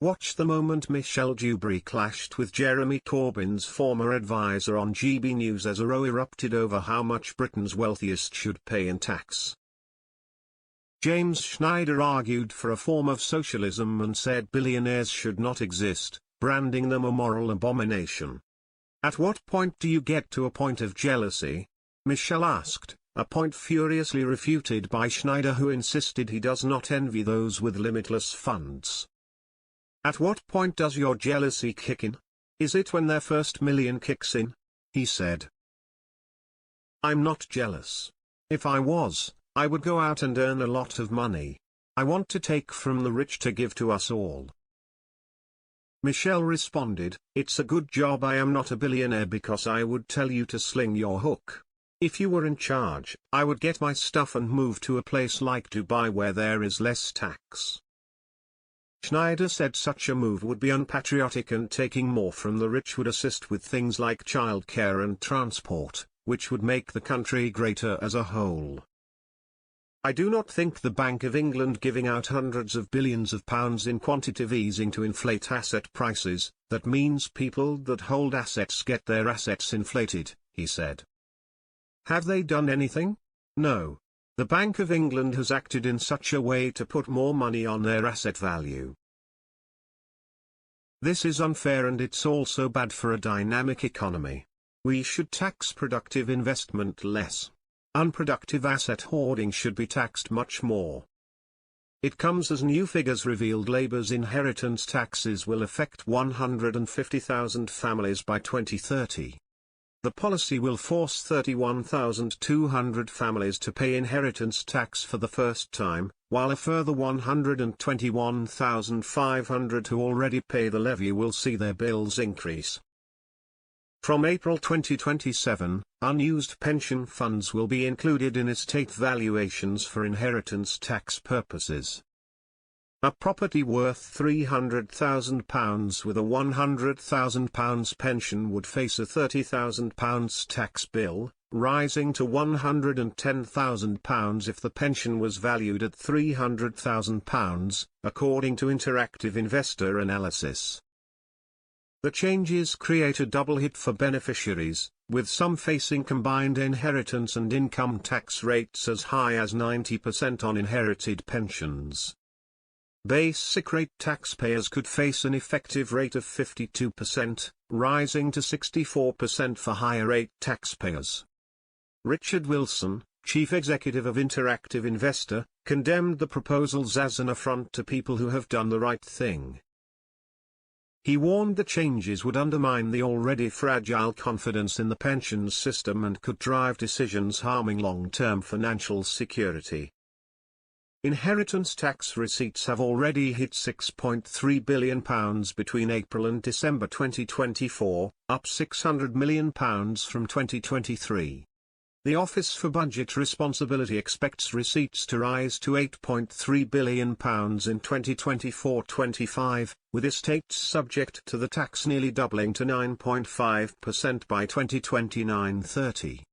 Watch the moment Michelle Dewberry clashed with Jeremy Corbyn's former advisor on GB News as a row erupted over how much Britain's wealthiest should pay in tax. James Schneider argued for a form of socialism and said billionaires should not exist, branding them a moral abomination. "At what point do you get to a point of jealousy?" Michelle asked, a point furiously refuted by Schneider, who insisted he does not envy those with limitless funds. "At what point does your jealousy kick in? Is it when their first million kicks in?" he said. "I'm not jealous. If I was, I would go out and earn a lot of money. I want to take from the rich to give to us all." Michelle responded, "It's a good job I am not a billionaire, because I would tell you to sling your hook. If you were in charge, I would get my stuff and move to a place like Dubai where there is less tax." Schneider said such a move would be unpatriotic and taking more from the rich would assist with things like childcare and transport, which would make the country greater as a whole. "I do not think the Bank of England giving out hundreds of billions of pounds in quantitative easing to inflate asset prices, that means people that hold assets get their assets inflated," he said. "Have they done anything? No. The Bank of England has acted in such a way to put more money on their asset value. This is unfair, and it's also bad for a dynamic economy. We should tax productive investment less. Unproductive asset hoarding should be taxed much more." It comes as new figures revealed Labour's inheritance taxes will affect 150,000 families by 2030. The policy will force 31,200 families to pay inheritance tax for the first time, while a further 121,500 who already pay the levy will see their bills increase. From April 2027, unused pension funds will be included in estate valuations for inheritance tax purposes. A property worth £300,000 with a £100,000 pension would face a £30,000 tax bill, rising to £110,000 if the pension was valued at £300,000, according to interactive investor analysis. The changes create a double hit for beneficiaries, with some facing combined inheritance and income tax rates as high as 90% on inherited pensions. Basic rate taxpayers could face an effective rate of 52%, rising to 64% for higher rate taxpayers. Richard Wilson, chief executive of Interactive Investor, condemned the proposals as an affront to people who have done the right thing. He warned the changes would undermine the already fragile confidence in the pensions system and could drive decisions harming long-term financial security. Inheritance tax receipts have already hit £6.3 billion between April and December 2024, up £600 million from 2023. The Office for Budget Responsibility expects receipts to rise to £8.3 billion in 2024-25, with estates subject to the tax nearly doubling to 9.5% by 2029-30.